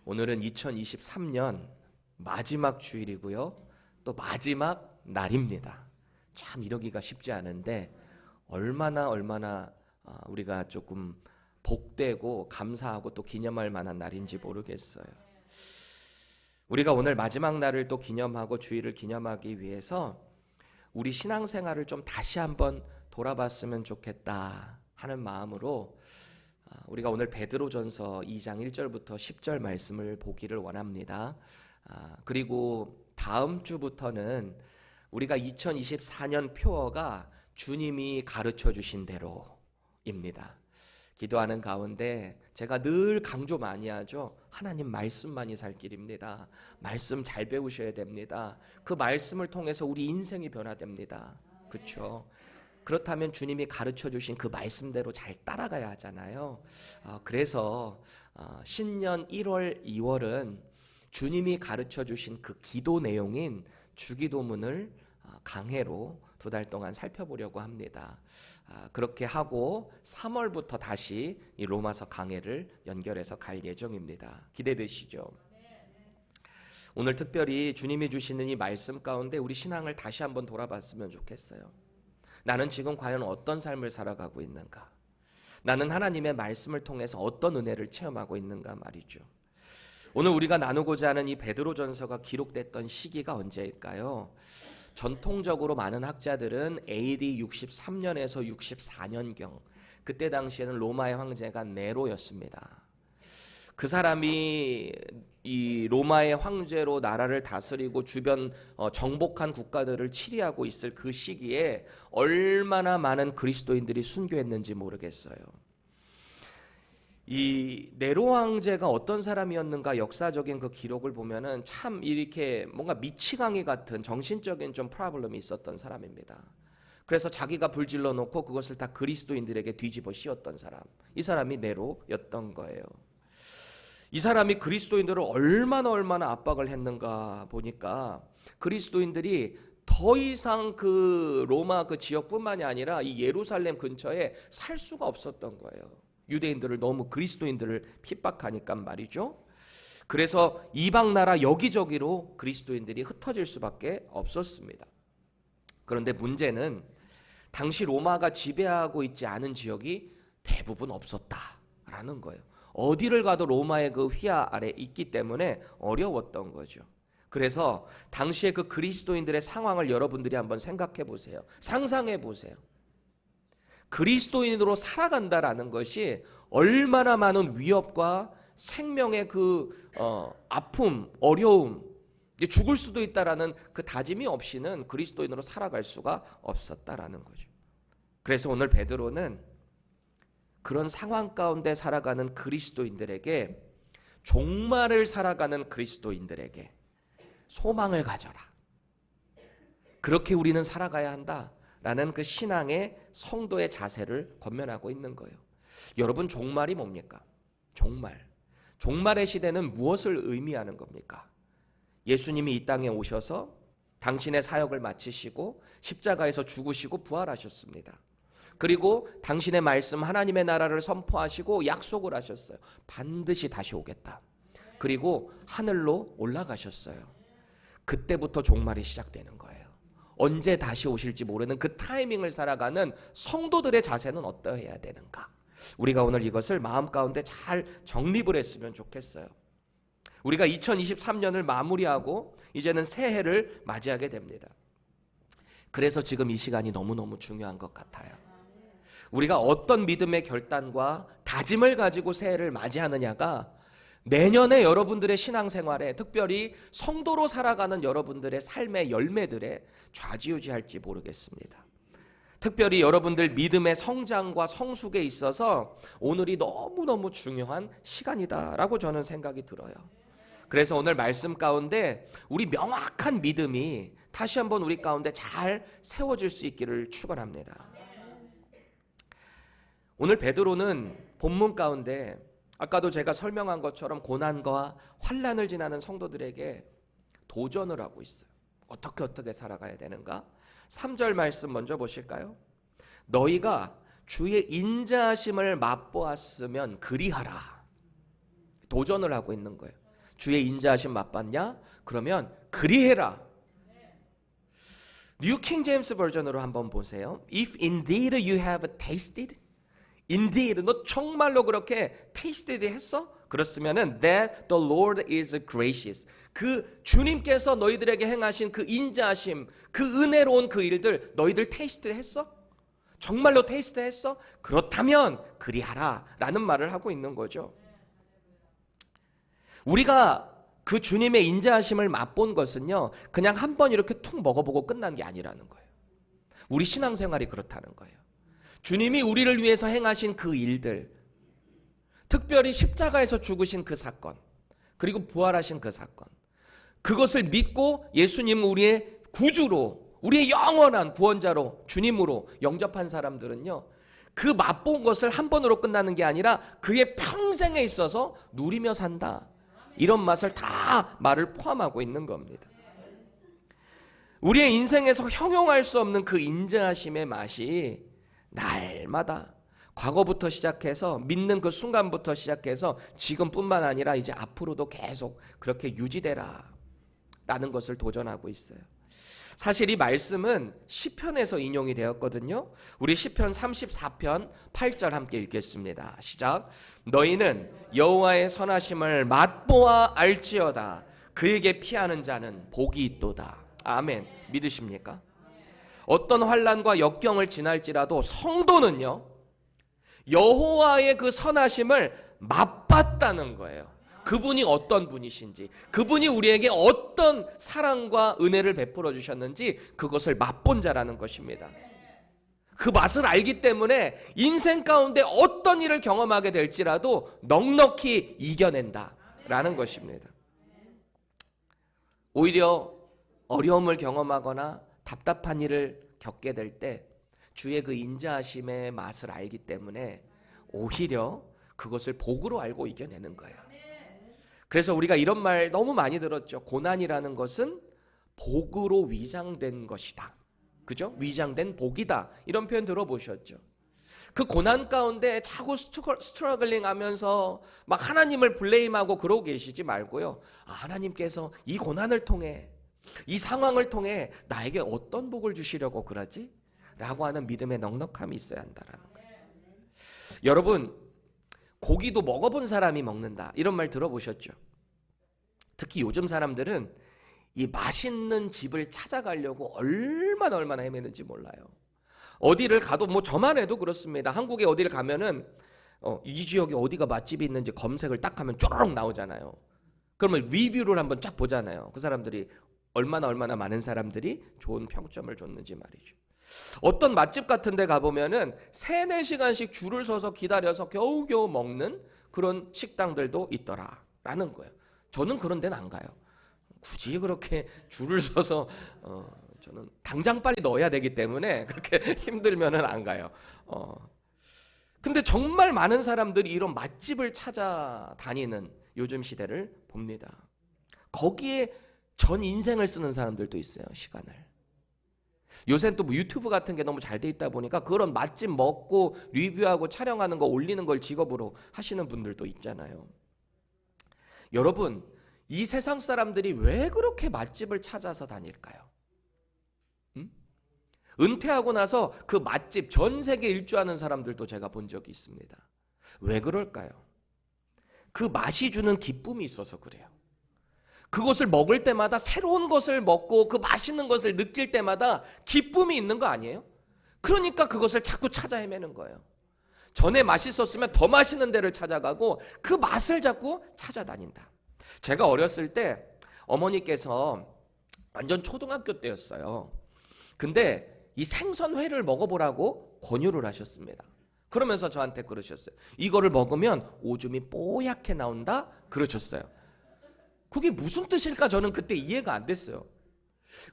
오늘은 2023년 마지막 주일이고요. 또 마지막 날입니다. 참 이러기가 쉽지 않은데 얼마나 우리가 조금 복되고 감사하고 또 기념할 만한 날인지 모르겠어요. 우리가 오늘 마지막 날을 또 기념하고 주일을 기념하기 위해서 우리 신앙생활을 좀 다시 한번 돌아봤으면 좋겠다 하는 마음으로 우리가 오늘 베드로전서 2장 1절부터 10절 말씀을 보기를 원합니다. 그리고 다음 주부터는 우리가 2024년 표어가 주님이 가르쳐 주신 대로입니다. 기도하는 가운데 제가 늘 강조 많이 하죠. 하나님 말씀만이 살 길입니다. 말씀 잘 배우셔야 됩니다. 그 말씀을 통해서 우리 인생이 변화됩니다. 그렇죠? 그렇다면 주님이 가르쳐 주신 그 말씀대로 잘 따라가야 하잖아요. 그래서 신년 1월, 2월은 주님이 가르쳐 주신 그 기도 내용인 주기도문을 강해로 2달 동안 살펴보려고 합니다. 그렇게 하고 3월부터 다시 이 로마서 강해를 연결해서 갈 예정입니다. 기대되시죠? 오늘 특별히 주님이 주시는 이 말씀 가운데 우리 신앙을 다시 한번 돌아봤으면 좋겠어요. 나는 지금 과연 어떤 삶을 살아가고 있는가? 나는 하나님의 말씀을 통해서 어떤 은혜를 체험하고 있는가 말이죠. 오늘 우리가 나누고자 하는 이 베드로전서가 기록됐던 시기가 언제일까요? 전통적으로 많은 학자들은 AD 63년에서 64년경, 그때 당시에는 로마의 황제가 네로였습니다. 그 사람이 이 로마의 황제로 나라를 다스리고 주변 정복한 국가들을 치리하고 있을 그 시기에 얼마나 많은 그리스도인들이 순교했는지 모르겠어요. 이 네로 황제가 어떤 사람이었는가 역사적인 그 기록을 보면은 참 이렇게 뭔가 미치광이 같은 정신적인 좀 프로블럼이 있었던 사람입니다. 그래서 자기가 불질러 놓고 그것을 다 그리스도인들에게 뒤집어 씌웠던 사람, 이 사람이 네로였던 거예요. 이 사람이 그리스도인들을 얼마나 압박을 했는가 보니까 그리스도인들이 더 이상 그 로마 그 지역뿐만이 아니라 이 예루살렘 근처에 살 수가 없었던 거예요. 유대인들을 너무 그리스도인들을 핍박하니까 말이죠. 그래서 이방 나라 여기저기로 그리스도인들이 흩어질 수밖에 없었습니다. 그런데 문제는 당시 로마가 지배하고 있지 않은 지역이 대부분 없었다라는 거예요. 어디를 가도 로마의 그 휘하 아래 있기 때문에 어려웠던 거죠. 그래서 당시에 그 그리스도인들의 상황을 여러분들이 한번 생각해 보세요. 상상해 보세요. 그리스도인으로 살아간다라는 것이 얼마나 많은 위협과 생명의 그 아픔, 어려움, 죽을 수도 있다라는 그 다짐이 없이는 그리스도인으로 살아갈 수가 없었다라는 거죠. 그래서 오늘 베드로는 그런 상황 가운데 살아가는 그리스도인들에게, 종말을 살아가는 그리스도인들에게 소망을 가져라, 그렇게 우리는 살아가야 한다라는 그 신앙의 성도의 자세를 권면하고 있는 거예요. 여러분, 종말이 뭡니까? 종말의 시대는 무엇을 의미하는 겁니까? 예수님이 이 땅에 오셔서 당신의 사역을 마치시고 십자가에서 죽으시고 부활하셨습니다. 그리고 당신의 말씀 하나님의 나라를 선포하시고 약속을 하셨어요. 반드시 다시 오겠다. 그리고 하늘로 올라가셨어요. 그때부터 종말이 시작되는 거예요. 언제 다시 오실지 모르는 그 타이밍을 살아가는 성도들의 자세는 어떠해야 되는가? 우리가 오늘 이것을 마음 가운데 잘 정립을 했으면 좋겠어요. 우리가 2023년을 마무리하고 이제는 새해를 맞이하게 됩니다. 그래서 지금 이 시간이 너무너무 중요한 것 같아요. 우리가 어떤 믿음의 결단과 다짐을 가지고 새해를 맞이하느냐가 내년에 여러분들의 신앙생활에, 특별히 성도로 살아가는 여러분들의 삶의 열매들에 좌지우지할지 모르겠습니다. 특별히 여러분들 믿음의 성장과 성숙에 있어서 오늘이 너무너무 중요한 시간이다라고 저는 생각이 들어요. 그래서 오늘 말씀 가운데 우리 명확한 믿음이 다시 한번 우리 가운데 잘 세워질 수 있기를 축원합니다. 오늘 베드로는 본문 가운데 아까도 제가 설명한 것처럼 고난과 환난을 지나는 성도들에게 도전을 하고 있어요. 어떻게 살아가야 되는가? 3절 말씀 먼저 보실까요? 너희가 주의 인자하심을 맛보았으면 그리하라. 도전을 하고 있는 거예요. 주의 인자하심 맛봤냐? 그러면 그리해라. 뉴 킹 제임스 버전으로 한번 보세요. If indeed you have tasted, indeed 너 정말로 그렇게 tasted 했어? 그렇으면은 that the Lord is gracious. 그 주님께서 너희들에게 행하신 그 인자하심, 그 은혜로운 그 일들 너희들 테이스트 했어? 정말로 테이스트 했어? 그렇다면 그리하라 라는 말을 하고 있는 거죠. 우리가 그 주님의 인자하심을 맛본 것은요, 그냥 한번 이렇게 툭 먹어보고 끝난 게 아니라는 거예요. 우리 신앙생활이 그렇다는 거예요. 주님이 우리를 위해서 행하신 그 일들, 특별히 십자가에서 죽으신 그 사건, 그리고 부활하신 그 사건, 그것을 믿고 예수님 우리의 구주로, 우리의 영원한 구원자로, 주님으로 영접한 사람들은요, 그 맛본 것을 한 번으로 끝나는 게 아니라 그의 평생에 있어서 누리며 산다. 이런 맛을 다 말을 포함하고 있는 겁니다. 우리의 인생에서 형용할 수 없는 그 인자하심의 맛이 날마다 과거부터 시작해서 믿는 그 순간부터 시작해서 지금뿐만 아니라 이제 앞으로도 계속 그렇게 유지되라 라는 것을 도전하고 있어요. 사실 이 말씀은 시편에서 인용이 되었거든요. 우리 시편 34편 8절 함께 읽겠습니다. 시작. 너희는 여호와의 선하심을 맛보아 알지어다. 그에게 피하는 자는 복이 있도다. 아멘. 믿으십니까? 어떤 환난과 역경을 지날지라도 성도는요, 여호와의 그 선하심을 맛봤다는 거예요. 그분이 어떤 분이신지, 그분이 우리에게 어떤 사랑과 은혜를 베풀어 주셨는지 그것을 맛본 자라는 것입니다. 그 맛을 알기 때문에 인생 가운데 어떤 일을 경험하게 될지라도 넉넉히 이겨낸다라는 것입니다. 오히려 어려움을 경험하거나 답답한 일을 겪게 될 때 주의 그 인자하심의 맛을 알기 때문에 오히려 그것을 복으로 알고 이겨내는 거예요. 그래서 우리가 이런 말 너무 많이 들었죠. 고난이라는 것은 복으로 위장된 것이다. 그죠? 위장된 복이다. 이런 표현 들어보셨죠? 그 고난 가운데 자꾸 스트러글링 하면서 막 하나님을 블레임하고 그러고 계시지 말고요. 하나님께서 이 고난을 통해, 이 상황을 통해 나에게 어떤 복을 주시려고 그러지? 라고 하는 믿음의 넉넉함이 있어야 한다라는 거예요. 여러분, 고기도 먹어본 사람이 먹는다. 이런 말 들어보셨죠? 특히 요즘 사람들은 이 맛있는 집을 찾아가려고 얼마나 헤매는지 몰라요. 어디를 가도 뭐 저만 해도 그렇습니다. 한국에 어디를 가면은 이 지역에 어디가 맛집이 있는지 검색을 딱 하면 쪼르륵 나오잖아요. 그러면 리뷰를 한번 쫙 보잖아요. 그 사람들이 얼마나 많은 사람들이 좋은 평점을 줬는지 말이죠. 어떤 맛집 같은 데 가보면은 3-4시간씩 줄을 서서 기다려서 겨우겨우 먹는 그런 식당들도 있더라라는 거예요. 저는 그런 데는 안 가요. 굳이 그렇게 줄을 서서 저는 당장 빨리 넣어야 되기 때문에 그렇게 힘들면은 안 가요. 근데 정말 많은 사람들이 이런 맛집을 찾아다니는 요즘 시대를 봅니다. 거기에 전 인생을 쓰는 사람들도 있어요. 시간을. 요새는 또 뭐 유튜브 같은 게 너무 잘 돼 있다 보니까 그런 맛집 먹고 리뷰하고 촬영하는 거 올리는 걸 직업으로 하시는 분들도 있잖아요. 여러분, 이 세상 사람들이 왜 그렇게 맛집을 찾아서 다닐까요? 은퇴하고 나서 그 맛집 전 세계 일주하는 사람들도 제가 본 적이 있습니다. 왜 그럴까요? 그 맛이 주는 기쁨이 있어서 그래요. 그것을 먹을 때마다 새로운 것을 먹고 그 맛있는 것을 느낄 때마다 기쁨이 있는 거 아니에요? 그러니까 그것을 자꾸 찾아 헤매는 거예요. 전에 맛있었으면 더 맛있는 데를 찾아가고 그 맛을 자꾸 찾아다닌다. 제가 어렸을 때 어머니께서 완전 초등학교 때였어요. 근데 이 생선회를 먹어보라고 권유를 하셨습니다. 그러면서 저한테 그러셨어요. 이거를 먹으면 오줌이 뽀얗게 나온다 그러셨어요. 그게 무슨 뜻일까 저는 그때 이해가 안 됐어요.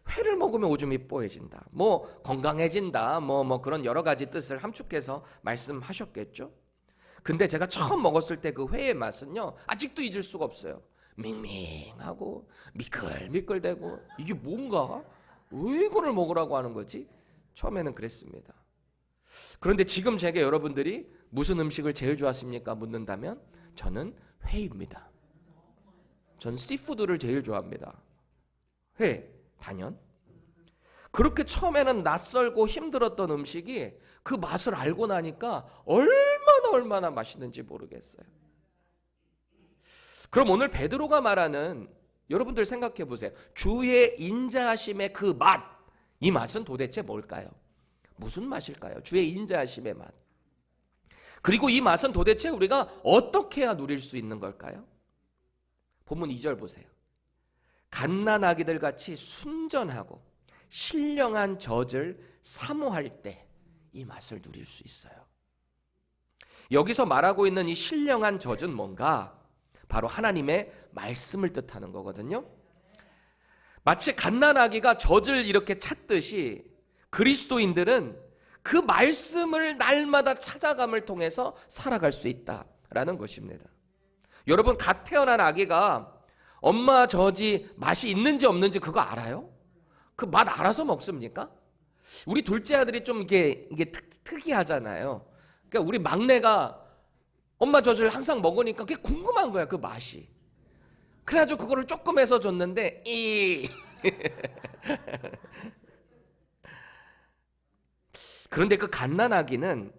회를 먹으면 오줌이 뽀해진다. 뭐 건강해진다. 뭐 그런 여러 가지 뜻을 함축해서 말씀하셨겠죠. 근데 제가 처음 먹었을 때 그 회의 맛은요. 아직도 잊을 수가 없어요. 밍밍하고 미끌미끌대고 이게 뭔가? 왜 이거를 먹으라고 하는 거지? 처음에는 그랬습니다. 그런데 지금 제게 여러분들이 무슨 음식을 제일 좋아하십니까? 묻는다면 저는 회입니다. 전 씨푸드를 제일 좋아합니다. 회, 단연. 그렇게 처음에는 낯설고 힘들었던 음식이 그 맛을 알고 나니까 얼마나 맛있는지 모르겠어요. 그럼 오늘 베드로가 말하는, 여러분들 생각해 보세요. 주의 인자하심의 그 맛, 이 맛은 도대체 뭘까요? 무슨 맛일까요? 주의 인자하심의 맛. 그리고 이 맛은 도대체 우리가 어떻게 해야 누릴 수 있는 걸까요? 본문 2절 보세요. 갓난아기들 같이 순전하고 신령한 젖을 사모할 때 이 맛을 누릴 수 있어요. 여기서 말하고 있는 이 신령한 젖은 뭔가? 바로 하나님의 말씀을 뜻하는 거거든요. 마치 갓난아기가 젖을 이렇게 찾듯이 그리스도인들은 그 말씀을 날마다 찾아감을 통해서 살아갈 수 있다라는 것입니다. 여러분, 갓 태어난 아기가 엄마 젖이 맛이 있는지 없는지 그거 알아요? 그 맛 알아서 먹습니까? 우리 둘째 아들이 좀 이게 특이하잖아요. 그러니까 우리 막내가 엄마 젖을 항상 먹으니까 그게 궁금한 거야, 그 맛이. 그래가지고 그거를 조금 해서 줬는데 그런데 그 갓난아기는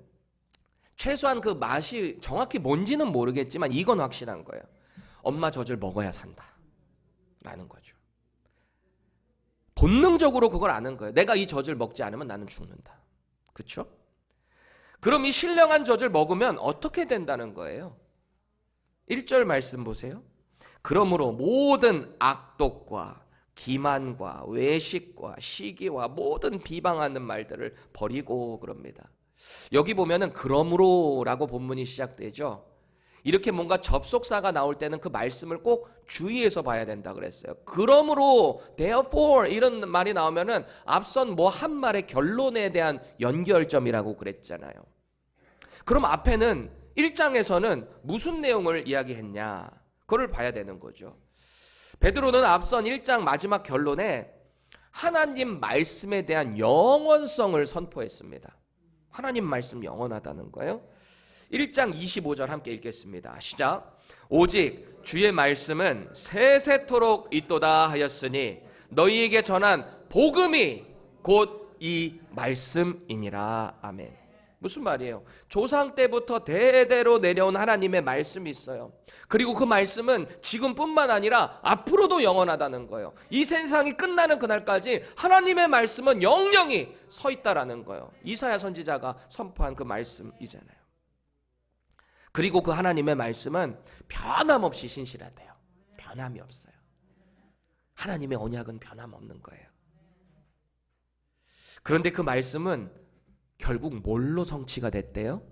최소한 그 맛이 정확히 뭔지는 모르겠지만 이건 확실한 거예요. 엄마 젖을 먹어야 산다 라는 거죠. 본능적으로 그걸 아는 거예요. 내가 이 젖을 먹지 않으면 나는 죽는다. 그렇죠? 그럼 이 신령한 젖을 먹으면 어떻게 된다는 거예요? 1절 말씀 보세요. 그러므로 모든 악독과 기만과 외식과 시기와 모든 비방하는 말들을 버리고 그럽니다. 여기 보면은 그러므로라고 본문이 시작되죠. 이렇게 뭔가 접속사가 나올 때는 그 말씀을 꼭 주의해서 봐야 된다 그랬어요. 그러므로, therefore 이런 말이 나오면은 앞선 뭐 한 말의 결론에 대한 연결점이라고 그랬잖아요. 그럼 앞에는 1장에서는 무슨 내용을 이야기했냐? 그걸 봐야 되는 거죠. 베드로는 앞선 1장 마지막 결론에 하나님 말씀에 대한 영원성을 선포했습니다. 하나님 말씀 영원하다는 거예요. 1장 25절 함께 읽겠습니다. 시작. 오직 주의 말씀은 세세토록 있도다 하였으니 너희에게 전한 복음이 곧 이 말씀이니라. 아멘. 무슨 말이에요? 조상 때부터 대대로 내려온 하나님의 말씀이 있어요. 그리고 그 말씀은 지금뿐만 아니라 앞으로도 영원하다는 거예요. 이 세상이 끝나는 그날까지 하나님의 말씀은 영영히 서 있다라는 거예요. 이사야 선지자가 선포한 그 말씀이잖아요. 그리고 그 하나님의 말씀은 변함없이 신실하대요. 변함이 없어요. 하나님의 언약은 변함없는 거예요. 그런데 그 말씀은 결국 뭘로 성취가 됐대요?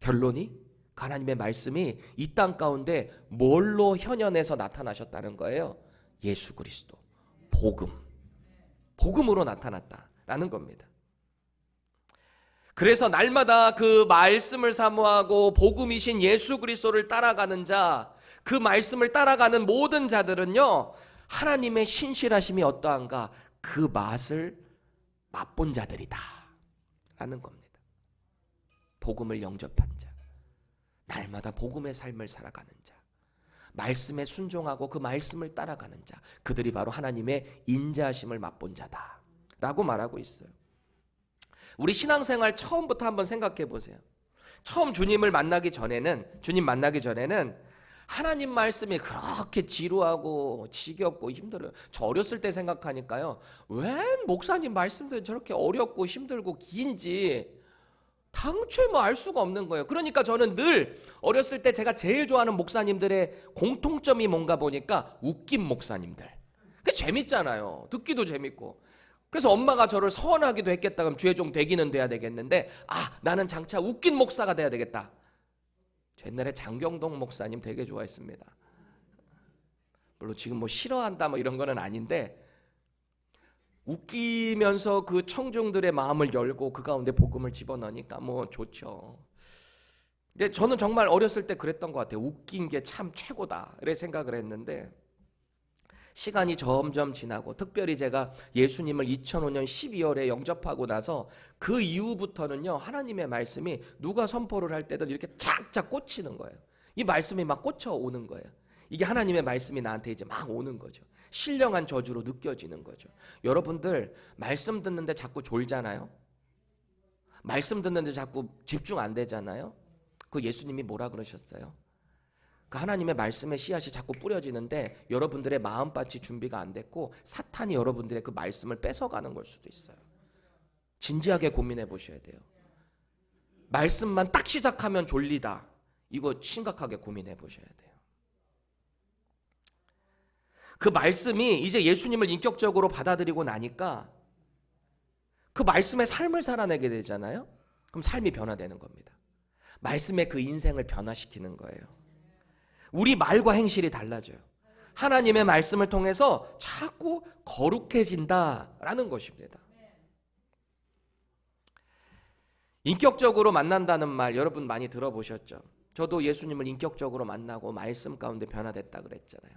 결론이 하나님의 말씀이 이 땅 가운데 뭘로 현현해서 나타나셨다는 거예요? 예수 그리스도, 복음으로 나타났다라는 겁니다. 그래서 날마다 그 말씀을 사모하고 복음이신 예수 그리스도를 따라가는 자, 그 말씀을 따라가는 모든 자들은요, 하나님의 신실하심이 어떠한가 그 맛을 맛본 자들이다 라는 겁니다. 복음을 영접한 자, 날마다 복음의 삶을 살아가는 자, 말씀에 순종하고 그 말씀을 따라가는 자, 그들이 바로 하나님의 인자하심을 맛본 자다 라고 말하고 있어요. 우리 신앙생활 처음부터 한번 생각해 보세요. 처음 주님 만나기 전에는 하나님 말씀이 그렇게 지루하고 지겹고 힘들어요. 저 어렸을 때 생각하니까요, 웬 목사님 말씀들이 저렇게 어렵고 힘들고 긴지 당초에 뭐 알 수가 없는 거예요. 그러니까 저는 늘 어렸을 때 제가 제일 좋아하는 목사님들의 공통점이 뭔가 보니까 웃긴 목사님들. 그게 재밌잖아요. 듣기도 재밌고. 그래서 엄마가 저를 서원하기도 했겠다. 그럼 주의 종 되기는 돼야 되겠는데, 나는 장차 웃긴 목사가 돼야 되겠다. 옛날에 장경동 목사님 되게 좋아했습니다. 물론 지금 뭐 싫어한다 뭐 이런 거는 아닌데, 웃기면서 그 청중들의 마음을 열고 그 가운데 복음을 집어넣으니까 뭐 좋죠. 근데 저는 정말 어렸을 때 그랬던 것 같아요. 웃긴 게 참 최고다 이렇게 생각을 했는데, 시간이 점점 지나고 특별히 제가 예수님을 2005년 12월에 영접하고 나서 그 이후부터는요, 하나님의 말씀이 누가 선포를 할 때든 이렇게 착착 꽂히는 거예요. 이 말씀이 막 꽂혀오는 거예요. 이게 하나님의 말씀이 나한테 이제 막 오는 거죠. 신령한 저주로 느껴지는 거죠. 여러분들 말씀 듣는데 자꾸 졸잖아요. 말씀 듣는데 자꾸 집중 안 되잖아요. 그 예수님이 뭐라 그러셨어요? 그 하나님의 말씀의 씨앗이 자꾸 뿌려지는데 여러분들의 마음밭이 준비가 안 됐고 사탄이 여러분들의 그 말씀을 뺏어가는 걸 수도 있어요. 진지하게 고민해 보셔야 돼요. 말씀만 딱 시작하면 졸리다. 이거 심각하게 고민해 보셔야 돼요. 그 말씀이 이제 예수님을 인격적으로 받아들이고 나니까 그 말씀의 삶을 살아내게 되잖아요. 그럼 삶이 변화되는 겁니다. 말씀의 그 인생을 변화시키는 거예요. 우리 말과 행실이 달라져요. 하나님의 말씀을 통해서 자꾸 거룩해진다라는 것입니다. 인격적으로 만난다는 말 여러분 많이 들어보셨죠? 저도 예수님을 인격적으로 만나고 말씀 가운데 변화됐다 그랬잖아요.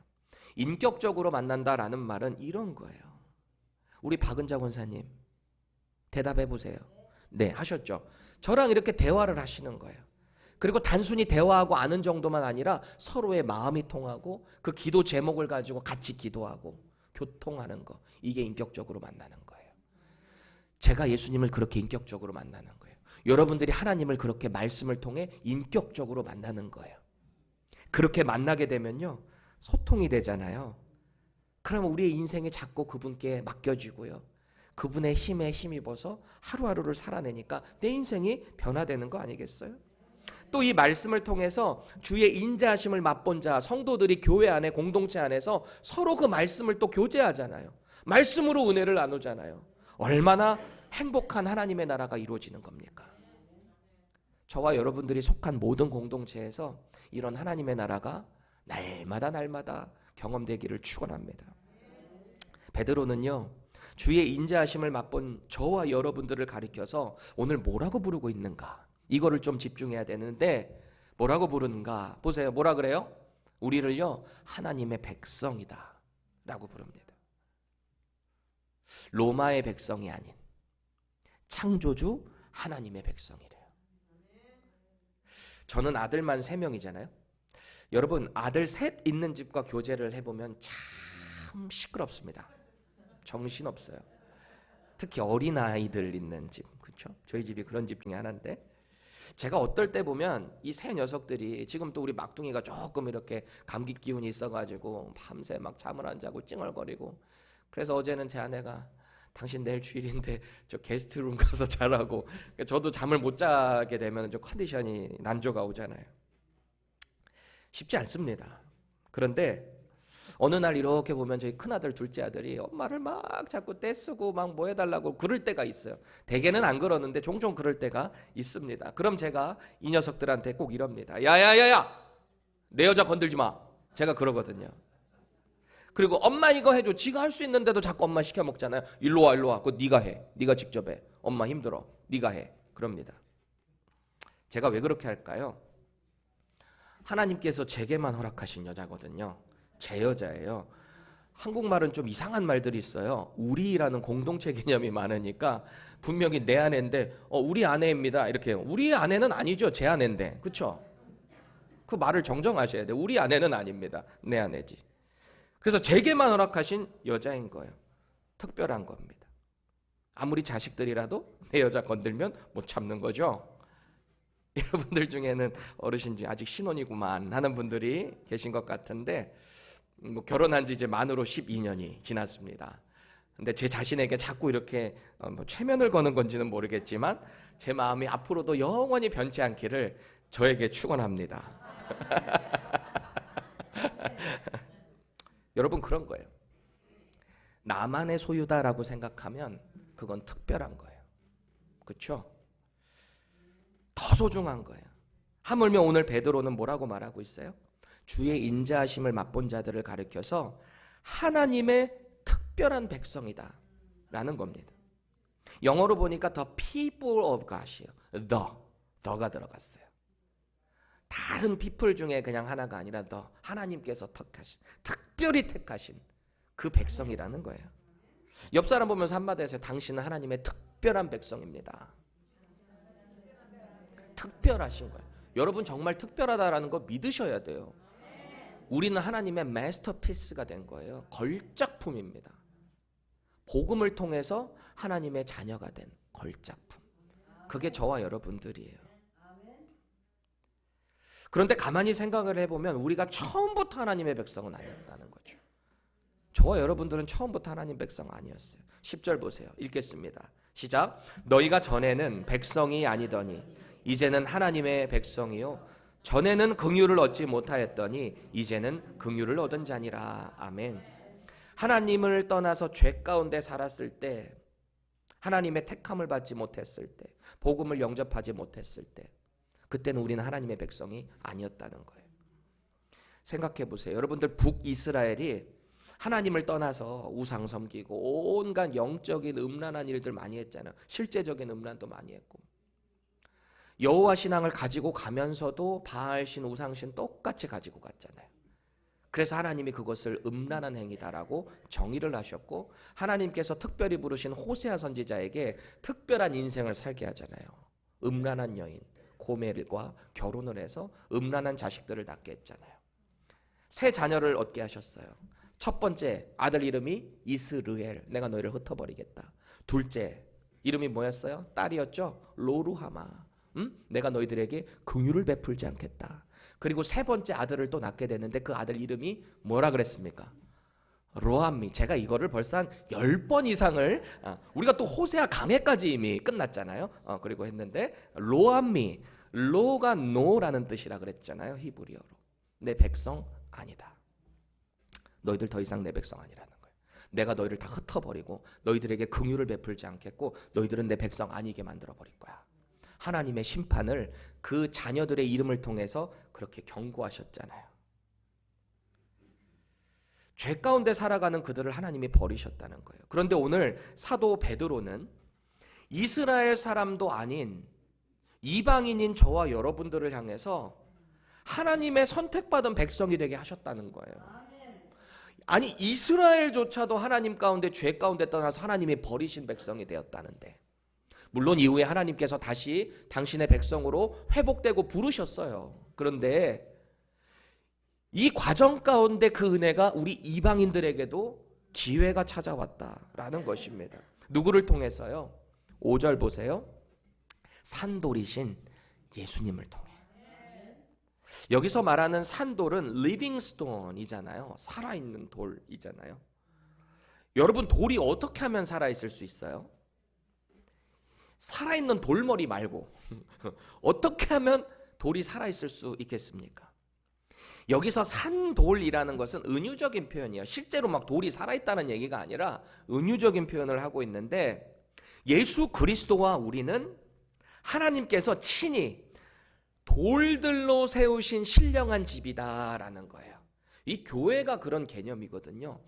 인격적으로 만난다라는 말은 이런 거예요. 우리 박은자 권사님 대답해 보세요. 네, 하셨죠? 저랑 이렇게 대화를 하시는 거예요. 그리고 단순히 대화하고 아는 정도만 아니라 서로의 마음이 통하고 그 기도 제목을 가지고 같이 기도하고 교통하는 거. 이게 인격적으로 만나는 거예요. 제가 예수님을 그렇게 인격적으로 만나는 거예요. 여러분들이 하나님을 그렇게 말씀을 통해 인격적으로 만나는 거예요. 그렇게 만나게 되면요. 소통이 되잖아요. 그러면 우리의 인생이 자꾸 그분께 맡겨지고요. 그분의 힘에 힘입어서 하루하루를 살아내니까 내 인생이 변화되는 거 아니겠어요? 또 이 말씀을 통해서 주의 인자하심을 맛본 자, 성도들이 교회 안에 공동체 안에서 서로 그 말씀을 또 교제하잖아요. 말씀으로 은혜를 나누잖아요. 얼마나 행복한 하나님의 나라가 이루어지는 겁니까? 저와 여러분들이 속한 모든 공동체에서 이런 하나님의 나라가 날마다 경험되기를 축원합니다. 베드로는요. 주의 인자하심을 맛본 저와 여러분들을 가리켜서 오늘 뭐라고 부르고 있는가? 이거를 좀 집중해야 되는데 뭐라고 부르는가? 보세요. 뭐라 그래요? 우리를요. 하나님의 백성이다 라고 부릅니다. 로마의 백성이 아닌 창조주 하나님의 백성이래요. 저는 아들만 3명이잖아요. 여러분 아들 셋 있는 집과 교제를 해보면 참 시끄럽습니다. 정신없어요. 특히 어린아이들 있는 집. 그렇죠? 저희 집이 그런 집 중에 하나인데 제가 어떨 때 보면 이 세 녀석들이 지금 또 우리 막둥이가 조금 이렇게 감기 기운이 있어가지고 밤새 막 잠을 안 자고 찡얼거리고 그래서 어제는 제 아내가 당신 내일 주일인데 저 게스트룸 가서 자라고 저도 잠을 못 자게 되면 좀 컨디션이 난조가 오잖아요. 쉽지 않습니다. 그런데 어느 날 이렇게 보면 저희 큰아들 둘째 아들이 엄마를 막 자꾸 떼쓰고 막 뭐 해달라고 그럴 때가 있어요. 대개는 안 그러는데 종종 그럴 때가 있습니다. 그럼 제가 이 녀석들한테 꼭 이럽니다. 야야야야 내 여자 건들지 마. 제가 그러거든요. 그리고 엄마 이거 해줘. 지가 할 수 있는데도 자꾸 엄마 시켜 먹잖아요. 일로 와 일로 와. 그거 네가 해. 네가 직접 해. 엄마 힘들어. 네가 해. 그럽니다. 제가 왜 그렇게 할까요? 하나님께서 제게만 허락하신 여자거든요. 제 여자예요. 한국말은 좀 이상한 말들이 있어요. 우리라는 공동체 개념이 많으니까 분명히 내 아내인데 우리 아내입니다 이렇게 해요. 우리 아내는 아니죠. 제 아내인데. 그렇죠? 그 말을 정정하셔야 돼요. 우리 아내는 아닙니다. 내 아내지. 그래서 제게만 허락하신 여자인 거예요. 특별한 겁니다. 아무리 자식들이라도 내 여자 건들면 못 참는 거죠. 여러분들 중에는 어르신 중에 아직 신혼이구만 하는 분들이 계신 것 같은데 뭐 결혼한 지 이제 만으로 12년이 지났습니다. 근데 제 자신에게 자꾸 이렇게 뭐 최면을 거는 건지는 모르겠지만 제 마음이 앞으로도 영원히 변치 않기를 저에게 축원합니다. 여러분 그런 거예요. 나만의 소유다라고 생각하면 그건 특별한 거예요. 그렇죠? 더 소중한 거예요. 하물며 오늘 베드로는 뭐라고 말하고 있어요? 주의 인자하심을 맛본 자들을 가리켜서 하나님의 특별한 백성이다 라는 겁니다. 영어로 보니까 the people of God이에요. the가 들어갔어요. 다른 people 중에 그냥 하나가 아니라 하나님께서 특별히 택하신 그 백성이라는 거예요. 옆 사람 보면서 한마디 하세요. 당신은 하나님의 특별한 백성입니다. 특별하신 거예요. 여러분 정말 특별하다라는 거 믿으셔야 돼요. 우리는 하나님의 마스터피스가 된 거예요. 걸작품입니다. 복음을 통해서 하나님의 자녀가 된 걸작품. 그게 저와 여러분들이에요. 그런데 가만히 생각을 해보면 우리가 처음부터 하나님의 백성은 아니었다는 거죠. 저와 여러분들은 처음부터 하나님 백성 아니었어요. 10절 보세요. 읽겠습니다. 시작. 너희가 전에는 백성이 아니더니 이제는 하나님의 백성이요 전에는 긍휼을 얻지 못하였더니 이제는 긍휼을 얻은 자니라. 아멘. 하나님을 떠나서 죄 가운데 살았을 때, 하나님의 택함을 받지 못했을 때, 복음을 영접하지 못했을 때, 그때는 우리는 하나님의 백성이 아니었다는 거예요. 생각해 보세요. 여러분들 북이스라엘이 하나님을 떠나서 우상 섬기고 온갖 영적인 음란한 일들 많이 했잖아요. 실제적인 음란도 많이 했고, 여호와 신앙을 가지고 가면서도 바알신, 우상신 똑같이 가지고 갔잖아요. 그래서 하나님이 그것을 음란한 행위다라고 정의를 하셨고, 하나님께서 특별히 부르신 호세아 선지자에게 특별한 인생을 살게 하잖아요. 음란한 여인 고멜과 결혼을 해서 음란한 자식들을 낳게 했잖아요. 세 자녀를 얻게 하셨어요. 첫 번째 아들 이름이 이스르엘, 내가 너희를 흩어버리겠다. 둘째 이름이 뭐였어요? 딸이었죠. 로루하마, 내가 너희들에게 긍휼을 베풀지 않겠다. 그리고 세 번째 아들을 또 낳게 됐는데 그 아들 이름이 뭐라 그랬습니까? 로암미. 제가 이거를 벌써 한 10번 이상을, 우리가 또 호세아 강해까지 이미 끝났잖아요. 그리고 했는데 로암미, 로가 노라는 뜻이라 그랬잖아요. 히브리어로. 내 백성 아니다. 너희들 더 이상 내 백성 아니라는 거예요. 내가 너희를 다 흩어버리고 너희들에게 긍휼을 베풀지 않겠고 너희들은 내 백성 아니게 만들어 버릴 거야. 하나님의 심판을 그 자녀들의 이름을 통해서 그렇게 경고하셨잖아요. 죄 가운데 살아가는 그들을 하나님이 버리셨다는 거예요. 그런데 오늘 사도 베드로는 이스라엘 사람도 아닌 이방인인 저와 여러분들을 향해서 하나님의 선택받은 백성이 되게 하셨다는 거예요. 아니, 이스라엘조차도 하나님 가운데 죄 가운데 떠나서 하나님이 버리신 백성이 되었다는데, 물론 이후에 하나님께서 다시 당신의 백성으로 회복되고 부르셨어요. 그런데 이 과정 가운데 그 은혜가 우리 이방인들에게도 기회가 찾아왔다라는 것입니다. 누구를 통해서요? 5절 보세요. 산돌이신 예수님을 통해. 여기서 말하는 산돌은 living stone이잖아요. 살아있는 돌이잖아요. 여러분, 돌이 어떻게 하면 살아있을 수 있어요? 살아있는 돌머리 말고 어떻게 하면 돌이 살아있을 수 있겠습니까? 여기서 산돌이라는 것은 은유적인 표현이에요. 실제로 막 돌이 살아있다는 얘기가 아니라 은유적인 표현을 하고 있는데, 예수 그리스도와 우리는 하나님께서 친히 돌들로 세우신 신령한 집이다라는 거예요. 이 교회가 그런 개념이거든요.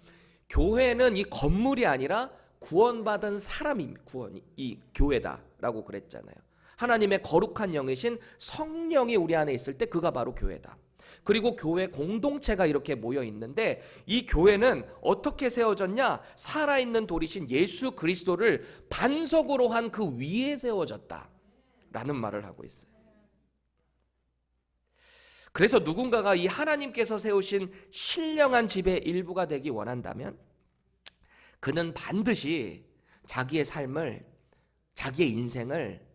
교회는 이 건물이 아니라 구원받은 사람이 이 교회다라고 그랬잖아요. 하나님의 거룩한 영이신 성령이 우리 안에 있을 때 그가 바로 교회다. 그리고 교회 공동체가 이렇게 모여 있는데, 이 교회는 어떻게 세워졌냐? 살아있는 돌이신 예수 그리스도를 반석으로 한 그 위에 세워졌다라는 말을 하고 있어요. 그래서 누군가가 이 하나님께서 세우신 신령한 집의 일부가 되기 원한다면 그는 반드시 자기의 삶을, 자기의 인생을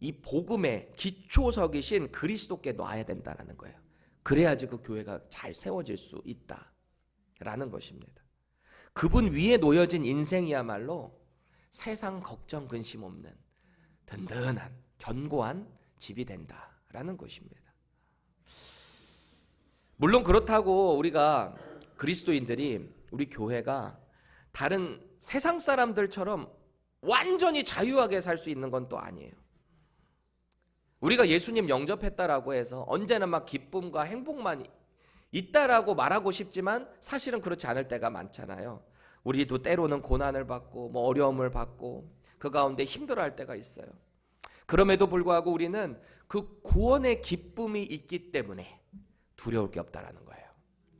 이 복음의 기초석이신 그리스도께 놔야 된다는 거예요. 그래야지 그 교회가 잘 세워질 수 있다라는 것입니다. 그분 위에 놓여진 인생이야말로 세상 걱정 근심 없는 든든한 견고한 집이 된다라는 것입니다. 물론 그렇다고 우리가 그리스도인들이, 우리 교회가 다른 세상 사람들처럼 완전히 자유하게 살 수 있는 건 또 아니에요. 우리가 예수님 영접했다라고 해서 언제나 막 기쁨과 행복만 있다라고 말하고 싶지만 사실은 그렇지 않을 때가 많잖아요. 우리도 때로는 고난을 받고 어려움을 받고 그 가운데 힘들어할 때가 있어요. 그럼에도 불구하고 우리는 그 구원의 기쁨이 있기 때문에 두려울 게 없다라는 거예요.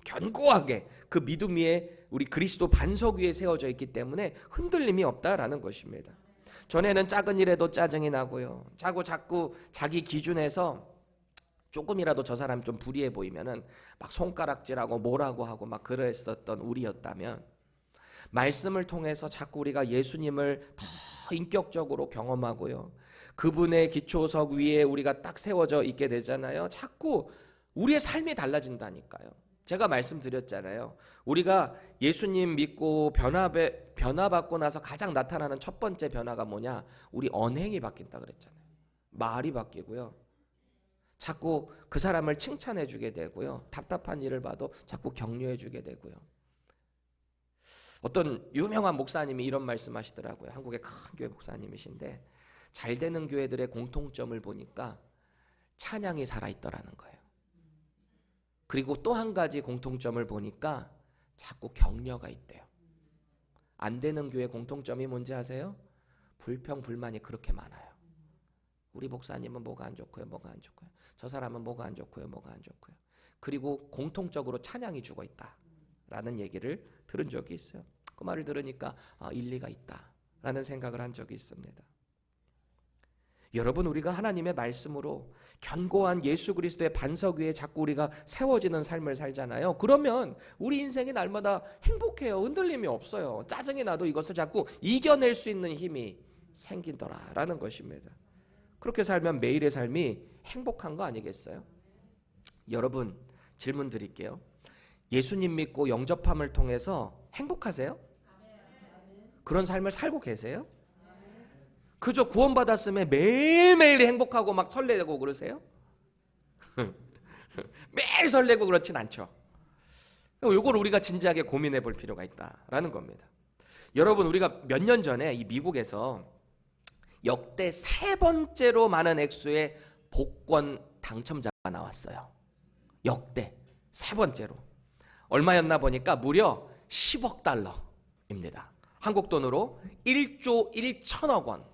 견고하게 그 믿음 위에, 우리 그리스도 반석 위에 세워져 있기 때문에 흔들림이 없다라는 것입니다. 전에는 작은 일에도 짜증이 나고요. 자꾸 자기 기준에서 조금이라도 저 사람 좀 불의해 보이면은 막 손가락질하고 뭐라고 하고 막 그랬었던 우리였다면, 말씀을 통해서 자꾸 우리가 예수님을 더 인격적으로 경험하고요, 그분의 기초석 위에 우리가 딱 세워져 있게 되잖아요. 자꾸 우리의 삶이 달라진다니까요. 제가 말씀드렸잖아요. 우리가 예수님 믿고 변화받고 나서 가장 나타나는 첫 번째 변화가 뭐냐? 우리 언행이 바뀐다 그랬잖아요. 말이 바뀌고요, 자꾸 그 사람을 칭찬해 주게 되고요, 답답한 일을 봐도 자꾸 격려해 주게 되고요. 어떤 유명한 목사님이 이런 말씀하시더라고요. 한국의 큰 교회 목사님이신데, 잘 되는 교회들의 공통점을 보니까 찬양이 살아있더라는 거예요. 그리고 또 한 가지 공통점을 보니까 자꾸 격려가 있대요. 안 되는 교회 공통점이 뭔지 아세요? 불평 불만이 그렇게 많아요. 우리 목사님은 뭐가 안 좋고요, 뭐가 안 좋고요, 저 사람은 뭐가 안 좋고요, 뭐가 안 좋고요. 그리고 공통적으로 찬양이 죽어 있다라는 얘기를 들은 적이 있어요. 그 말을 들으니까 일리가 있다라는 생각을 한 적이 있습니다. 여러분, 우리가 하나님의 말씀으로 견고한 예수 그리스도의 반석 위에 자꾸 우리가 세워지는 삶을 살잖아요. 그러면 우리 인생이 날마다 행복해요. 흔들림이 없어요. 짜증이 나도 이것을 자꾸 이겨낼 수 있는 힘이 생긴더라라는 것입니다. 그렇게 살면 매일의 삶이 행복한 거 아니겠어요? 여러분, 질문 드릴게요. 예수님 믿고 영접함을 통해서 행복하세요? 그런 삶을 살고 계세요? 그저 구원받았음에 매일매일 행복하고 막 설레고 그러세요? 매일 설레고 그렇진 않죠. 이걸 우리가 진지하게 고민해 볼 필요가 있다라는 겁니다. 여러분, 우리가 몇 년 전에 이 미국에서 역대 3번째로 많은 액수의 복권 당첨자가 나왔어요. 역대 3번째로. 얼마였나 보니까 무려 10억 달러입니다. 한국 돈으로 1조 1천억 원.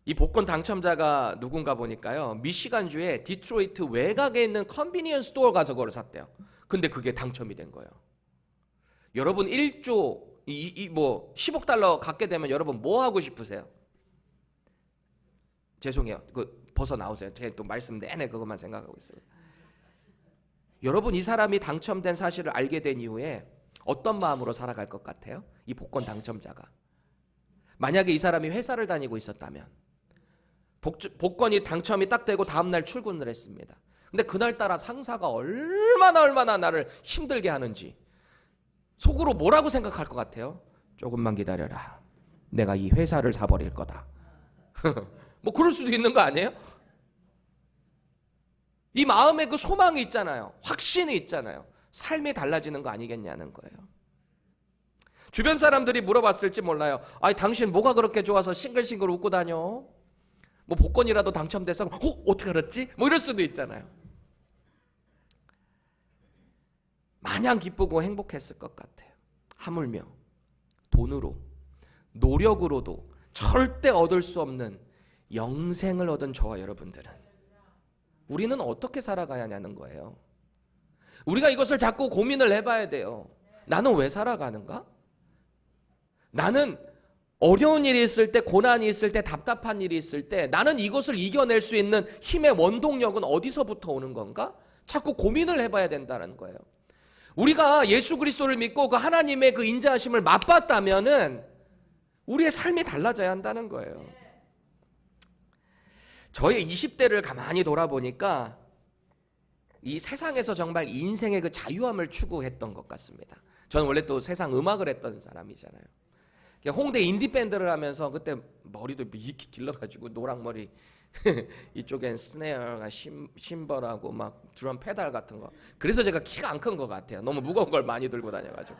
이 복권 당첨자가 누군가 보니까요, 미시간주의 디트로이트 외곽에 있는 컨비니언스 스토어 가서 그걸 샀대요. 근데 그게 당첨이 된 거예요. 여러분, 1조 10억 달러 갖게 되면 여러분 뭐 하고 싶으세요? 죄송해요, 그 벗어 나오세요. 제가 또 말씀 내내 그것만 생각하고 있어요. 여러분, 이 사람이 당첨된 사실을 알게 된 이후에 어떤 마음으로 살아갈 것 같아요? 이 복권 당첨자가 만약에 이 사람이 회사를 다니고 있었다면, 복권이 당첨이 딱 되고 다음날 출근을 했습니다. 근데 그날따라 상사가 얼마나 나를 힘들게 하는지 속으로 뭐라고 생각할 것 같아요? 조금만 기다려라, 내가 이 회사를 사버릴 거다. 뭐 그럴 수도 있는 거 아니에요? 이 마음에 그 소망이 있잖아요. 확신이 있잖아요. 삶이 달라지는 거 아니겠냐는 거예요. 주변 사람들이 물어봤을지 몰라요. 아니, 당신 뭐가 그렇게 좋아서 싱글싱글 웃고 다녀? 뭐 복권이라도 당첨돼서 어떻게 알았지? 뭐 이럴 수도 있잖아요. 마냥 기쁘고 행복했을 것 같아요. 하물며 돈으로, 노력으로도 절대 얻을 수 없는 영생을 얻은 저와 여러분들은 우리는 어떻게 살아가야 하냐는 거예요. 우리가 이것을 자꾸 고민을 해봐야 돼요. 나는 왜 살아가는가? 나는 어려운 일이 있을 때, 고난이 있을 때, 답답한 일이 있을 때 나는 이것을 이겨낼 수 있는 힘의 원동력은 어디서부터 오는 건가? 자꾸 고민을 해봐야 된다는 거예요. 우리가 예수 그리스도를 믿고 그 하나님의 그 인자하심을 맛봤다면은 우리의 삶이 달라져야 한다는 거예요. 저의 20대를 가만히 돌아보니까 이 세상에서 정말 인생의 그 자유함을 추구했던 것 같습니다. 저는 원래 또 세상 음악을 했던 사람이잖아요. 홍대 인디밴드를 하면서 그때 머리도 이렇게 길러가지고 노랑머리 이쪽엔 스네어가 심벌하고 막 드럼 페달 같은 거. 그래서 제가 키가 안 큰 것 같아요. 너무 무거운 걸 많이 들고 다녀가지고.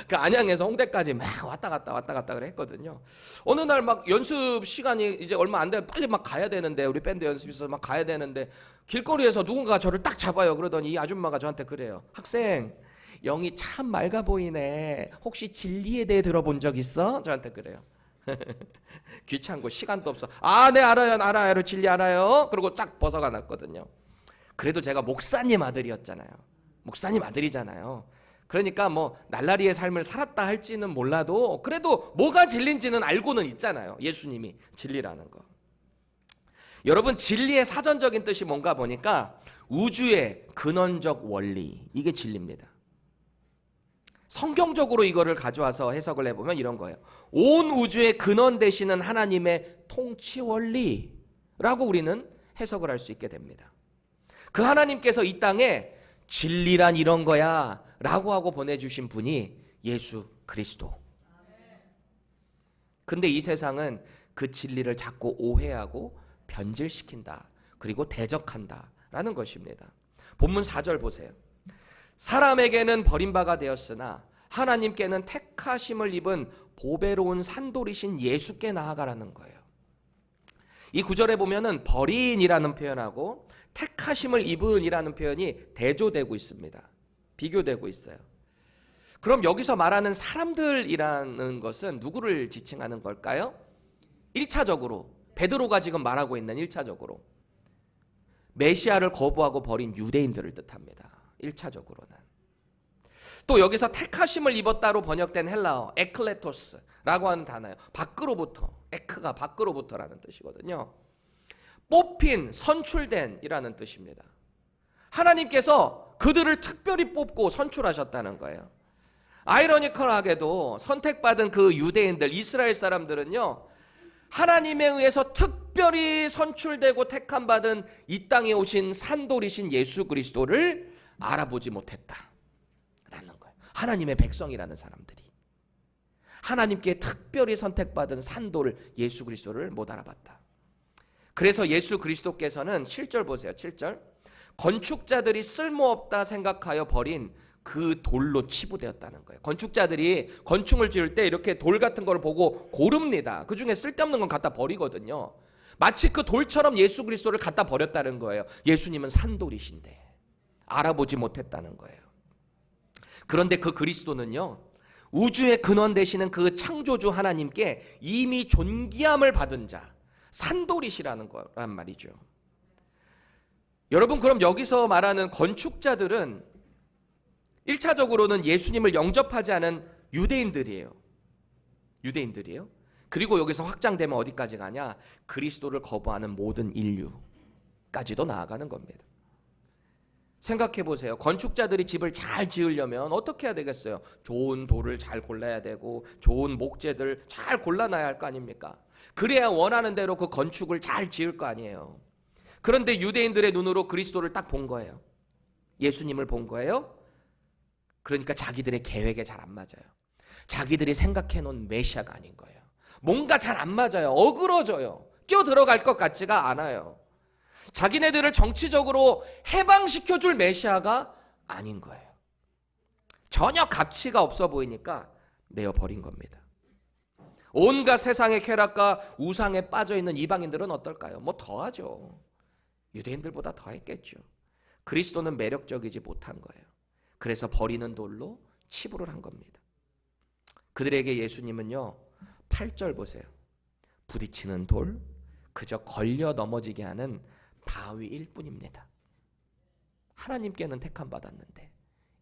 그 안양에서 홍대까지 막 왔다 갔다 그래 했거든요. 어느 날 막 연습 시간이 이제 얼마 안 돼, 빨리 막 가야 되는데, 우리 밴드 연습 있어서 막 가야 되는데 길거리에서 누군가가 저를 딱 잡아요. 그러더니 이 아줌마가 저한테 그래요. 학생, 영이 참 맑아 보이네. 혹시 진리에 대해 들어본 적 있어? 저한테 그래요. 귀찮고 시간도 없어. 아, 네, 알아요. 진리 알아요. 그리고 쫙 벗어가 났거든요. 그래도 제가 목사님 아들이었잖아요. 목사님 아들이잖아요. 그러니까 뭐 날라리의 삶을 살았다 할지는 몰라도 그래도 뭐가 진리인지는 알고는 있잖아요. 예수님이 진리라는 거. 여러분, 진리의 사전적인 뜻이 뭔가 보니까 우주의 근원적 원리, 이게 진리입니다. 성경적으로 이거를 가져와서 해석을 해보면 이런 거예요. 온 우주의 근원 되시는 하나님의 통치 원리라고 우리는 해석을 할 수 있게 됩니다. 그 하나님께서 이 땅에 진리란 이런 거야 라고 하고 보내주신 분이 예수 그리스도. 근데 이 세상은 그 진리를 자꾸 오해하고 변질시킨다, 그리고 대적한다 라는 것입니다. 본문 4절 보세요. 사람에게는 버림바가 되었으나 하나님께는 택하심을 입은 보배로운 산돌이신 예수께 나아가라는 거예요. 이 구절에 보면은 버린이라는 표현하고 택하심을 입은이라는 표현이 대조되고 있습니다. 비교되고 있어요. 그럼 여기서 말하는 사람들이라는 것은 누구를 지칭하는 걸까요? 1차적으로 베드로가 지금 말하고 있는 1차적으로 메시아를 거부하고 버린 유대인들을 뜻합니다. 1차적으로는. 또 여기서 택하심을 입었다로 번역된 헬라어 에클레토스라고 하는 단어예요. 밖으로부터, 에크가 밖으로부터라는 뜻이거든요. 뽑힌, 선출된 이라는 뜻입니다. 하나님께서 그들을 특별히 뽑고 선출하셨다는 거예요. 아이러니컬하게도 선택받은 그 유대인들, 이스라엘 사람들은요, 하나님에 의해서 특별히 선출되고 택함받은 이 땅에 오신 산돌이신 예수 그리스도를 알아보지 못했다라는 거예요. 하나님의 백성이라는 사람들이 하나님께 특별히 선택받은 산돌 예수 그리스도를 못 알아봤다. 그래서 예수 그리스도께서는 7절 보세요. 7절. 건축자들이 쓸모없다 생각하여 버린 그 돌로 치부되었다는 거예요. 건축자들이 건축을 지을 때 이렇게 돌 같은 걸 보고 고릅니다. 그 중에 쓸데없는 건 갖다 버리거든요. 마치 그 돌처럼 예수 그리스도를 갖다 버렸다는 거예요. 예수님은 산돌이신데 알아보지 못했다는 거예요. 그런데 그 그리스도는요, 우주의 근원 되시는 그 창조주 하나님께 이미 존귀함을 받은 자, 산돌이시라는 거란 말이죠. 여러분, 그럼 여기서 말하는 건축자들은 1차적으로는 예수님을 영접하지 않은 유대인들이에요. 유대인들이에요. 그리고 여기서 확장되면 어디까지 가냐? 그리스도를 거부하는 모든 인류까지도 나아가는 겁니다. 생각해 보세요. 건축자들이 집을 잘 지으려면 어떻게 해야 되겠어요? 좋은 돌을 잘 골라야 되고 좋은 목재들 잘 골라놔야 할 거 아닙니까? 그래야 원하는 대로 그 건축을 잘 지을 거 아니에요. 그런데 유대인들의 눈으로 그리스도를 딱 본 거예요. 예수님을 본 거예요. 그러니까 자기들의 계획에 잘 안 맞아요. 자기들이 생각해 놓은 메시아가 아닌 거예요. 뭔가 잘 안 맞아요. 어그러져요. 끼어들어갈 것 같지가 않아요. 자기네들을 정치적으로 해방시켜줄 메시아가 아닌 거예요. 전혀 가치가 없어 보이니까 내어버린 겁니다. 온갖 세상의 쾌락과 우상에 빠져있는 이방인들은 어떨까요? 뭐 더하죠. 유대인들보다 더했겠죠. 그리스도는 매력적이지 못한 거예요. 그래서 버리는 돌로 치부를 한 겁니다. 그들에게 예수님은요, 8절 보세요. 부딪히는 돌, 그저 걸려 넘어지게 하는 바위일 뿐입니다. 하나님께는 택함 받았는데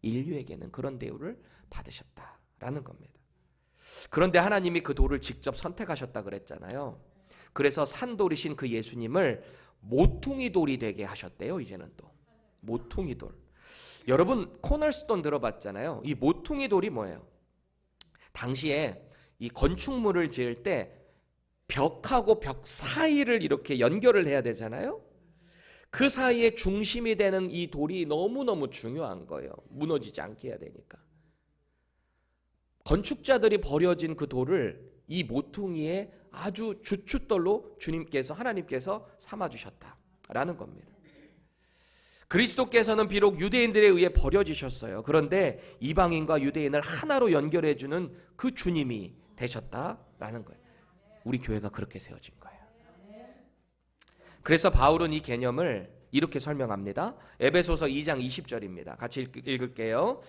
인류에게는 그런 대우를 받으셨다라는 겁니다. 그런데 하나님이 그 돌을 직접 선택하셨다 그랬잖아요. 그래서 산돌이신 그 예수님을 모퉁이 돌이 되게 하셨대요. 이제는 또 모퉁이 돌. 여러분, 코널스톤 들어봤잖아요. 이 모퉁이 돌이 뭐예요? 당시에 이 건축물을 지을 때 벽하고 벽 사이를 이렇게 연결을 해야 되잖아요. 그 사이에 중심이 되는 이 돌이 너무너무 중요한 거예요. 무너지지 않게 해야 되니까. 건축자들이 버려진 그 돌을 이 모퉁이에 아주 주춧돌로 주님께서, 하나님께서 삼아주셨다라는 겁니다. 그리스도께서는 비록 유대인들에 의해 버려지셨어요. 그런데 이방인과 유대인을 하나로 연결해주는 그 주님이 되셨다라는 거예요. 우리 교회가 그렇게 세워진 거예요. 그래서 바울은 이 개념을 이렇게 설명합니다. 에베소서 2장 20절입니다. 같이 읽을게요.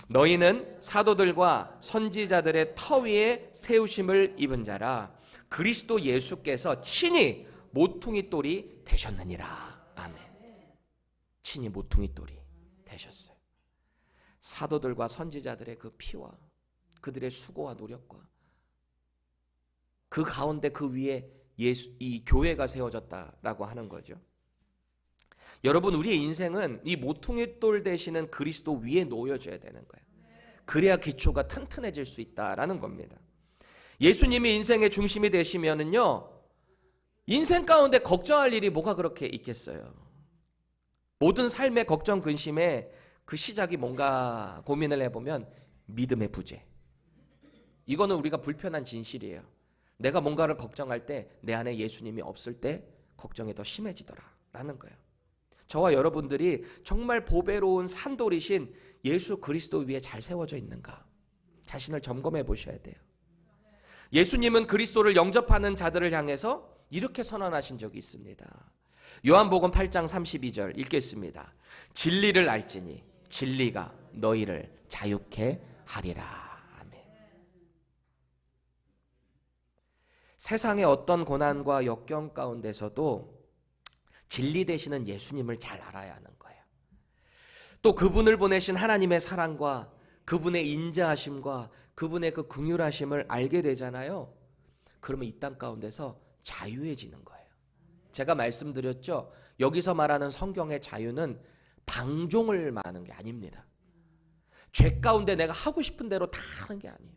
너희는 사도들과 선지자들의 터 위에 세우심을 입은 자라. 그리스도 예수께서 친히 모퉁이 돌이 되셨느니라. 아멘. 친히 모퉁이 돌이 되셨어요. 사도들과 선지자들의 그 피와 그들의 수고와 노력과 그 가운데 그 위에 이 교회가 세워졌다라고 하는 거죠. 여러분, 우리의 인생은 이 모퉁이 돌 되시는 그리스도 위에 놓여져야 되는 거예요. 그래야 기초가 튼튼해질 수 있다라는 겁니다. 예수님이 인생의 중심이 되시면은요, 인생 가운데 걱정할 일이 뭐가 그렇게 있겠어요. 모든 삶의 걱정 근심에 그 시작이 뭔가 고민을 해보면 믿음의 부재. 이거는 우리가 불편한 진실이에요. 내가 뭔가를 걱정할 때 내 안에 예수님이 없을 때 걱정이 더 심해지더라라는 거예요. 저와 여러분들이 정말 보배로운 산돌이신 예수 그리스도 위에 잘 세워져 있는가 자신을 점검해 보셔야 돼요. 예수님은 그리스도를 영접하는 자들을 향해서 이렇게 선언하신 적이 있습니다. 요한복음 8장 32절 읽겠습니다. 진리를 알지니 진리가 너희를 자유케 하리라. 아멘. 세상의 어떤 고난과 역경 가운데서도 진리 되시는 예수님을 잘 알아야 하는 거예요. 또 그분을 보내신 하나님의 사랑과 그분의 인자하심과 그분의 그 긍휼하심을 알게 되잖아요. 그러면 이 땅 가운데서 자유해지는 거예요. 제가 말씀드렸죠. 여기서 말하는 성경의 자유는 방종을 말하는 게 아닙니다. 죄 가운데 내가 하고 싶은 대로 다 하는 게 아니에요.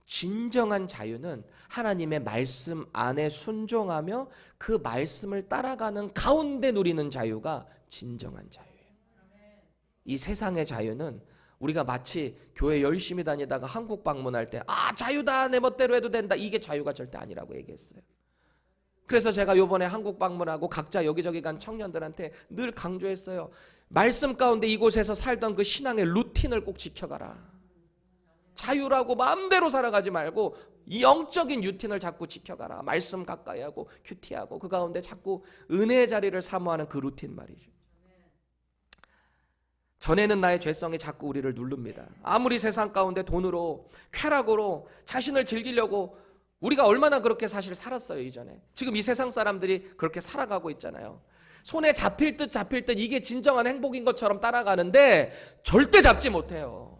진정한 자유는 하나님의 말씀 안에 순종하며 그 말씀을 따라가는 가운데 누리는 자유가 진정한 자유예요. 이 세상의 자유는 우리가 마치 교회 열심히 다니다가 한국 방문할 때 자유다, 내 멋대로 해도 된다, 이게 자유가 절대 아니라고 얘기했어요. 그래서 제가 요번에 한국 방문하고 각자 여기저기 간 청년들한테 늘 강조했어요. 말씀 가운데 이곳에서 살던 그 신앙의 루틴을 꼭 지켜가라. 자유라고 마음대로 살아가지 말고 이 영적인 루틴을 자꾸 지켜가라. 말씀 가까이 하고 큐티하고 그 가운데 자꾸 은혜의 자리를 사모하는 그 루틴 말이죠. 전에는 나의 죄성이 자꾸 우리를 누릅니다. 아무리 세상 가운데 돈으로 쾌락으로 자신을 즐기려고 우리가 얼마나 그렇게 사실 살았어요 이전에. 지금 이 세상 사람들이 그렇게 살아가고 있잖아요. 손에 잡힐 듯 이게 진정한 행복인 것처럼 따라가는데 절대 잡지 못해요.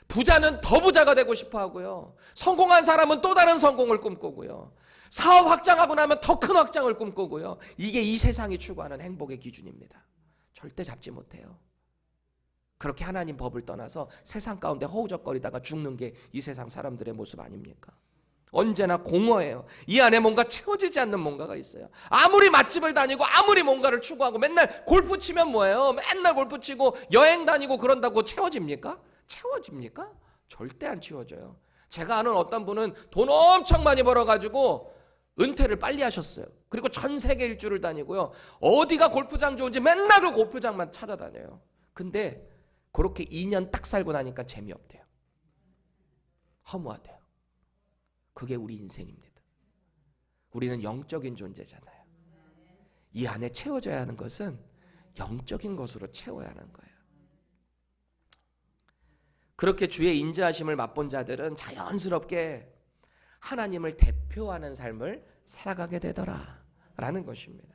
부자는 더 부자가 되고 싶어 하고요. 성공한 사람은 또 다른 성공을 꿈꾸고요. 사업 확장하고 나면 더 큰 확장을 꿈꾸고요. 이게 이 세상이 추구하는 행복의 기준입니다. 절대 잡지 못해요. 그렇게 하나님 법을 떠나서 세상 가운데 허우적거리다가 죽는 게 이 세상 사람들의 모습 아닙니까? 언제나 공허해요. 이 안에 뭔가 채워지지 않는 뭔가가 있어요. 아무리 맛집을 다니고 아무리 뭔가를 추구하고 맨날 골프 치면 뭐예요? 맨날 골프 치고 여행 다니고 그런다고 채워집니까? 채워집니까? 절대 안 채워져요. 제가 아는 어떤 분은 돈 엄청 많이 벌어가지고 은퇴를 빨리 하셨어요. 그리고 전 세계 일주를 다니고요. 어디가 골프장 좋은지 맨날 그 골프장만 찾아다녀요. 근데 그렇게 2년 딱 살고 나니까 재미없대요. 허무하대요. 그게 우리 인생입니다. 우리는 영적인 존재잖아요. 이 안에 채워져야 하는 것은 영적인 것으로 채워야 하는 거예요. 그렇게 주의 인자하심을 맛본 자들은 자연스럽게 하나님을 대표하는 삶을 살아가게 되더라 라는 것입니다.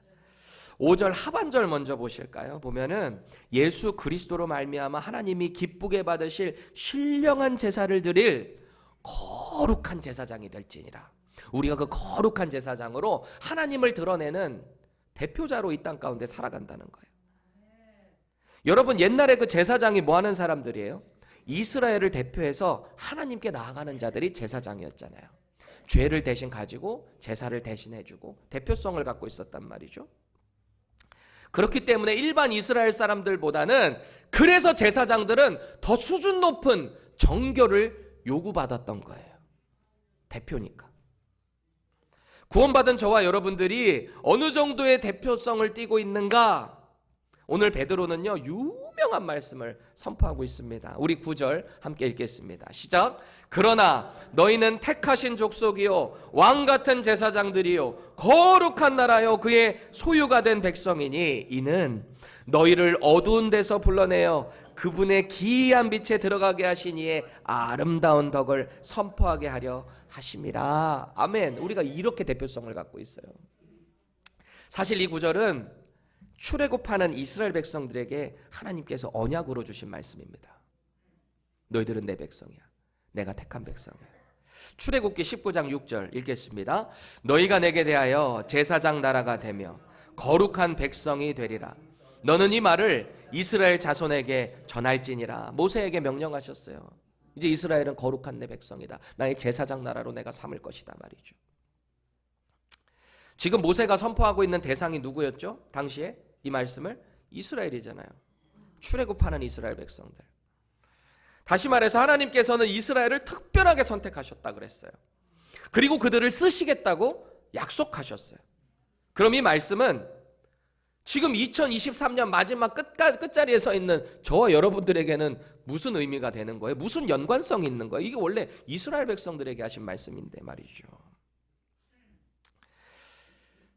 5절 하반절 먼저 보실까요? 보면은 예수 그리스도로 말미암아 하나님이 기쁘게 받으실 신령한 제사를 드릴 거룩한 제사장이 될지니라. 우리가 그 거룩한 제사장으로 하나님을 드러내는 대표자로 이 땅 가운데 살아간다는 거예요. 여러분, 옛날에 그 제사장이 뭐 하는 사람들이에요? 이스라엘을 대표해서 하나님께 나아가는 자들이 제사장이었잖아요. 죄를 대신 가지고 제사를 대신 해주고 대표성을 갖고 있었단 말이죠. 그렇기 때문에 일반 이스라엘 사람들보다는 그래서 제사장들은 더 수준 높은 정결을 요구받았던 거예요. 대표니까. 구원받은 저와 여러분들이 어느 정도의 대표성을 띠고 있는가? 오늘 베드로는요 유명한 말씀을 선포하고 있습니다. 우리 9절 함께 읽겠습니다. 시작. 그러나 너희는 택하신 족속이요 왕같은 제사장들이요 거룩한 나라요 그의 소유가 된 백성이니 이는 너희를 어두운 데서 불러내어 그분의 기이한 빛에 들어가게 하신 이의 아름다운 덕을 선포하게 하려 하심이라. 아멘. 우리가 이렇게 대표성을 갖고 있어요. 사실 이 구절은 출애굽하는 이스라엘 백성들에게 하나님께서 언약으로 주신 말씀입니다. 너희들은 내 백성이야. 내가 택한 백성이야. 출애굽기 19장 6절 읽겠습니다. 너희가 내게 대하여 제사장 나라가 되며 거룩한 백성이 되리라. 너는 이 말을 이스라엘 자손에게 전할지니라. 모세에게 명령하셨어요. 이제 이스라엘은 거룩한 내 백성이다. 나의 제사장 나라로 내가 삼을 것이다 말이죠. 지금 모세가 선포하고 있는 대상이 누구였죠? 당시에 이 말씀을 이스라엘이잖아요. 출애굽하는 이스라엘 백성들. 다시 말해서 하나님께서는 이스라엘을 특별하게 선택하셨다 그랬어요. 그리고 그들을 쓰시겠다고 약속하셨어요. 그럼 이 말씀은 지금 2023년 마지막 끝자리에 서 있는 저와 여러분들에게는 무슨 의미가 되는 거예요? 무슨 연관성이 있는 거예요? 이게 원래 이스라엘 백성들에게 하신 말씀인데 말이죠.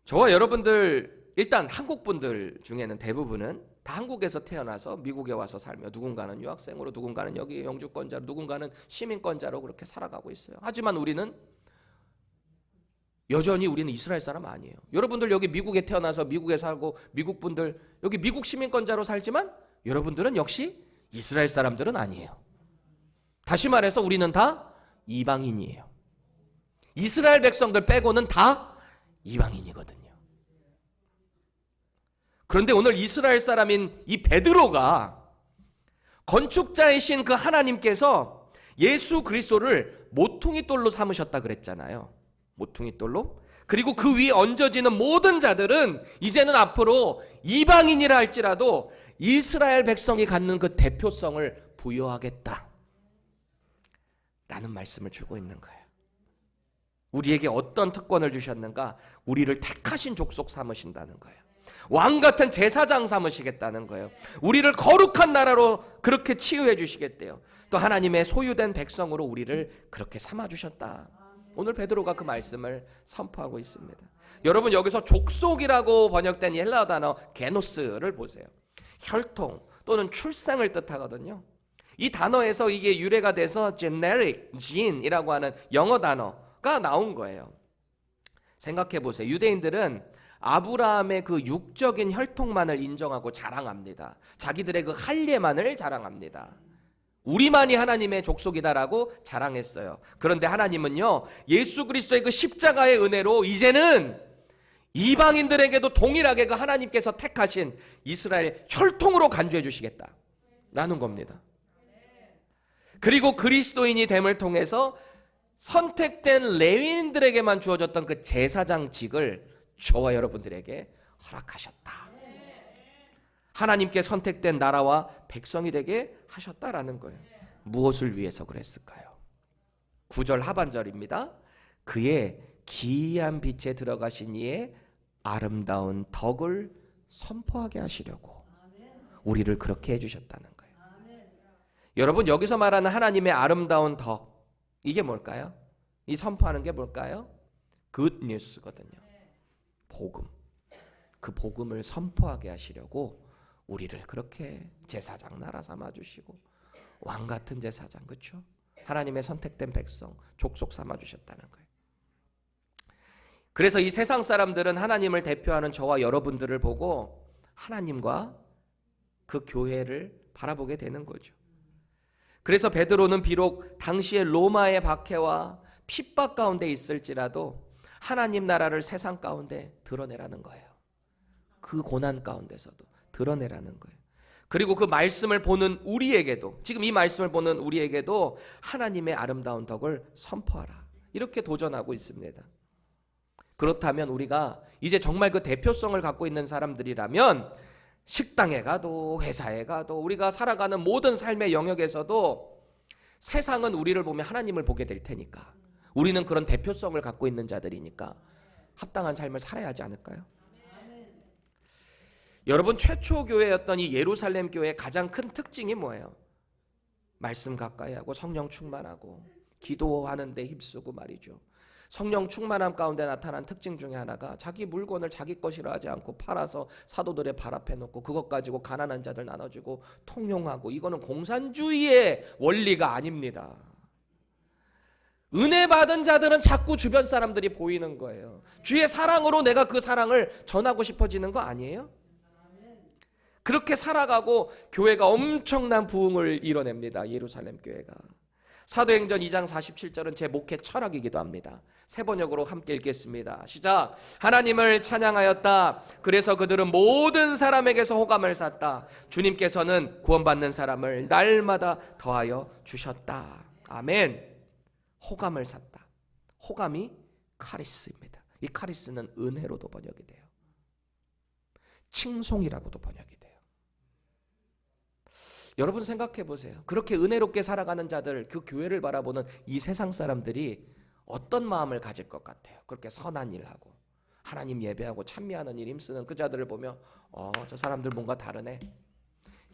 저와 여러분들, 일단 한국 분들 중에는 대부분은 다 한국에서 태어나서 미국에 와서 살며 누군가는 유학생으로, 누군가는 여기 영주권자로, 누군가는 시민권자로 그렇게 살아가고 있어요. 하지만 여전히 우리는 이스라엘 사람 아니에요. 여러분들 여기 미국에 태어나서 미국에 살고 미국 분들 여기 미국 시민권자로 살지만 여러분들은 역시 이스라엘 사람들은 아니에요. 다시 말해서 우리는 다 이방인이에요. 이스라엘 백성들 빼고는 다 이방인이거든요. 그런데 오늘 이스라엘 사람인 이 베드로가 건축자이신 그 하나님께서 예수 그리스도를 모퉁이 돌로 삼으셨다 그랬잖아요. 모퉁이 돌로. 그리고 그 위에 얹어지는 모든 자들은 이제는 앞으로 이방인이라 할지라도 이스라엘 백성이 갖는 그 대표성을 부여하겠다 라는 말씀을 주고 있는 거예요. 우리에게 어떤 특권을 주셨는가? 우리를 택하신 족속 삼으신다는 거예요. 왕 같은 제사장 삼으시겠다는 거예요. 우리를 거룩한 나라로 그렇게 치유해 주시겠대요. 또 하나님의 소유된 백성으로 우리를 그렇게 삼아 주셨다. 오늘 베드로가 그 말씀을 선포하고 있습니다. 여러분 여기서 족속이라고 번역된 이 헬라어 단어 게노스를 보세요. 혈통 또는 출생을 뜻하거든요. 이 단어에서 이게 유래가 돼서 generic, gene이라고 하는 영어 단어가 나온 거예요. 생각해 보세요. 유대인들은 아브라함의 그 육적인 혈통만을 인정하고 자랑합니다. 자기들의 그 할례만을 자랑합니다. 우리만이 하나님의 족속이다라고 자랑했어요. 그런데 하나님은요, 예수 그리스도의 그 십자가의 은혜로 이제는 이방인들에게도 동일하게 그 하나님께서 택하신 이스라엘 혈통으로 간주해 주시겠다라는 겁니다. 그리고 그리스도인이 됨을 통해서 선택된 레위인들에게만 주어졌던 그 제사장직을 저와 여러분들에게 허락하셨다. 하나님께 선택된 나라와 백성이 되게 하셨다라는 거예요. 무엇을 위해서 그랬을까요? 9절 하반절입니다. 그의 기이한 빛에 들어가신 이의 아름다운 덕을 선포하게 하시려고 우리를 그렇게 해주셨다는 거예요. 여러분 여기서 말하는 하나님의 아름다운 덕, 이게 뭘까요? 이 선포하는 게 뭘까요? 굿 뉴스거든요. 복음. 그 복음을 선포하게 하시려고 우리를 그렇게 제사장 나라 삼아주시고 왕 같은 제사장, 그렇죠? 하나님의 선택된 백성, 족속 삼아주셨다는 거예요. 그래서 이 세상 사람들은 하나님을 대표하는 저와 여러분들을 보고 하나님과 그 교회를 바라보게 되는 거죠. 그래서 베드로는 비록 당시의 로마의 박해와 핍박 가운데 있을지라도 하나님 나라를 세상 가운데 드러내라는 거예요. 그 고난 가운데서도 드러내라는 거예요. 그리고 그 말씀을 보는 우리에게도, 지금 이 말씀을 보는 우리에게도 하나님의 아름다운 덕을 선포하라, 이렇게 도전하고 있습니다. 그렇다면 우리가 이제 정말 그 대표성을 갖고 있는 사람들이라면 식당에 가도 회사에 가도 우리가 살아가는 모든 삶의 영역에서도 세상은 우리를 보면 하나님을 보게 될 테니까 우리는 그런 대표성을 갖고 있는 자들이니까 합당한 삶을 살아야 하지 않을까요? 여러분 최초 교회였던 이 예루살렘 교회의 가장 큰 특징이 뭐예요? 말씀 가까이 하고 성령 충만하고 기도하는 데 힘쓰고 말이죠. 성령 충만함 가운데 나타난 특징 중에 하나가 자기 물건을 자기 것이라 하지 않고 팔아서 사도들의 발 앞에 놓고 그것 가지고 가난한 자들 나눠주고 통용하고, 이거는 공산주의의 원리가 아닙니다. 은혜 받은 자들은 자꾸 주변 사람들이 보이는 거예요. 주의 사랑으로 내가 그 사랑을 전하고 싶어지는 거 아니에요? 그렇게 살아가고 교회가 엄청난 부흥을 이뤄냅니다. 예루살렘 교회가 사도행전 2장 47절은 제 목회 철학이기도 합니다. 세 번역으로 함께 읽겠습니다. 시작. 하나님을 찬양하였다. 그래서 그들은 모든 사람에게서 호감을 샀다. 주님께서는 구원받는 사람을 날마다 더하여 주셨다. 아멘. 호감을 샀다. 호감이 카리스입니다. 이 카리스는 은혜로도 번역이 돼요. 칭송이라고도 번역이 돼요. 여러분 생각해 보세요. 그렇게 은혜롭게 살아가는 자들, 그 교회를 바라보는 이 세상 사람들이 어떤 마음을 가질 것 같아요? 그렇게 선한 일하고 하나님 예배하고 찬미하는 일 힘쓰는 그 자들을 보며 저 사람들 뭔가 다르네.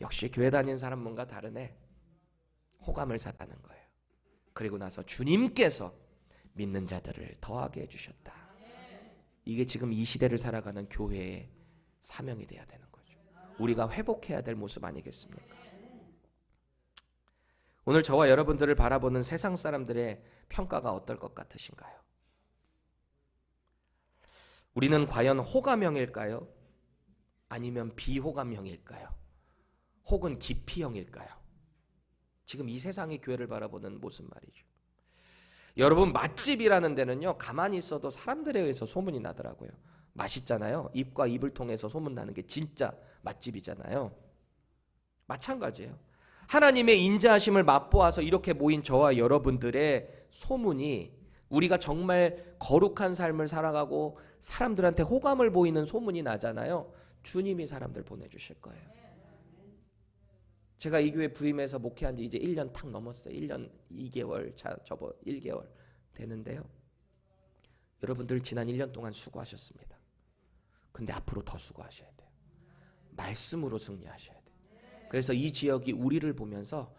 역시 교회 다니는 사람 뭔가 다르네. 호감을 샀다는 거예요. 그리고 나서 주님께서 믿는 자들을 더하게 해주셨다. 이게 지금 이 시대를 살아가는 교회의 사명이 돼야 되는 거죠. 우리가 회복해야 될 모습 아니겠습니까? 오늘 저와 여러분들을 바라보는 세상 사람들의 평가가 어떨 것 같으신가요? 우리는 과연 호감형일까요? 아니면 비호감형일까요? 혹은 기피형일까요? 지금 이 세상의 교회를 바라보는 모습 말이죠. 여러분, 맛집이라는 데는요, 가만히 있어도 사람들에 의해서 소문이 나더라고요. 맛있잖아요. 입과 입을 통해서 소문나는 게 진짜 맛집이잖아요. 마찬가지예요. 하나님의 인자하심을 맛보아서 이렇게 모인 저와 여러분들의 소문이, 우리가 정말 거룩한 삶을 살아가고 사람들한테 호감을 보이는 소문이 나잖아요. 주님이 사람들 보내주실 거예요. 제가 이 교회 부임해서 목회한 지 이제 1년 탁 넘었어요. 1년 2개월, 접어 1개월 되는데요. 여러분들 지난 1년 동안 수고하셨습니다. 근데 앞으로 더 수고하셔야 돼요. 말씀으로 승리하셔야 돼요. 그래서 이 지역이 우리를 보면서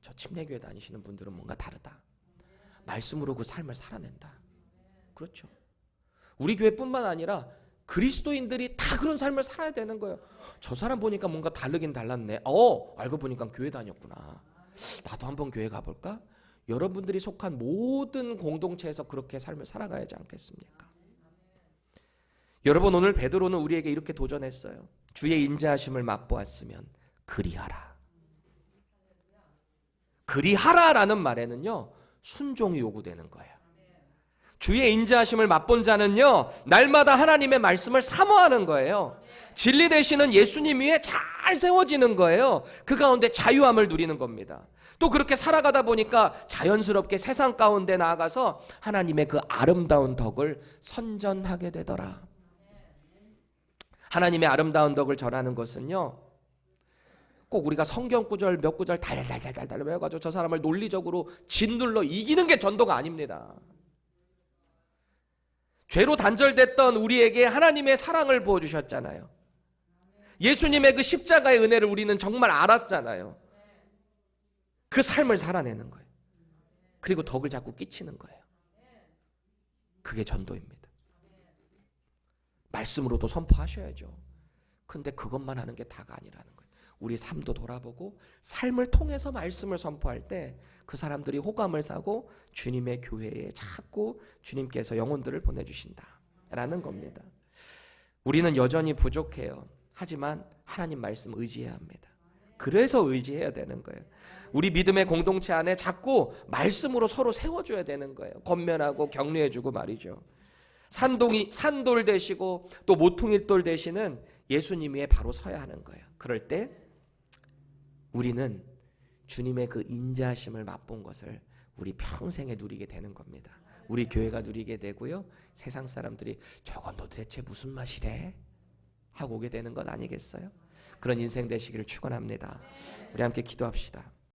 저 침례교회 다니시는 분들은 뭔가 다르다. 말씀으로 그 삶을 살아낸다. 그렇죠. 우리 교회뿐만 아니라 그리스도인들이 다 그런 삶을 살아야 되는 거예요. 저 사람 보니까 뭔가 다르긴 달랐네. 알고 보니까 교회 다녔구나. 나도 한번 교회 가볼까? 여러분들이 속한 모든 공동체에서 그렇게 삶을 살아가야지 않겠습니까? 여러분, 오늘 베드로는 우리에게 이렇게 도전했어요. 주의 인자하심을 맛보았으면 그리하라. 그리하라라는 말에는요, 순종이 요구되는 거예요. 주의 인자하심을 맛본 자는요, 날마다 하나님의 말씀을 사모하는 거예요. 진리 되시는 예수님 위에 잘 세워지는 거예요. 그 가운데 자유함을 누리는 겁니다. 또 그렇게 살아가다 보니까 자연스럽게 세상 가운데 나아가서 하나님의 그 아름다운 덕을 선전하게 되더라. 하나님의 아름다운 덕을 전하는 것은요, 꼭 우리가 성경 구절 몇 구절 달달달달 외워가지고 저 사람을 논리적으로 짓눌러 이기는 게 전도가 아닙니다. 죄로 단절됐던 우리에게 하나님의 사랑을 부어주셨잖아요. 예수님의 그 십자가의 은혜를 우리는 정말 알았잖아요. 그 삶을 살아내는 거예요. 그리고 덕을 자꾸 끼치는 거예요. 그게 전도입니다. 말씀으로도 선포하셔야죠. 근데 그것만 하는 게 다가 아니라는 거예요. 우리 삶도 돌아보고 삶을 통해서 말씀을 선포할 때 그 사람들이 호감을 사고 주님의 교회에 자꾸 주님께서 영혼들을 보내주신다라는 겁니다. 우리는 여전히 부족해요. 하지만 하나님 말씀 의지해야 합니다. 그래서 의지해야 되는 거예요. 우리 믿음의 공동체 안에 자꾸 말씀으로 서로 세워줘야 되는 거예요. 권면하고 격려해주고 말이죠. 산돌 되시고 또 모퉁이돌 되시는 예수님 위에 바로 서야 하는 거예요. 그럴 때 우리는 주님의 그 인자하심을 맛본 것을 우리 평생에 누리게 되는 겁니다. 우리 교회가 누리게 되고요. 세상 사람들이 저건 도대체 무슨 맛이래? 하고 오게 되는 것 아니겠어요? 그런 인생 되시기를 축원합니다. 우리 함께 기도합시다.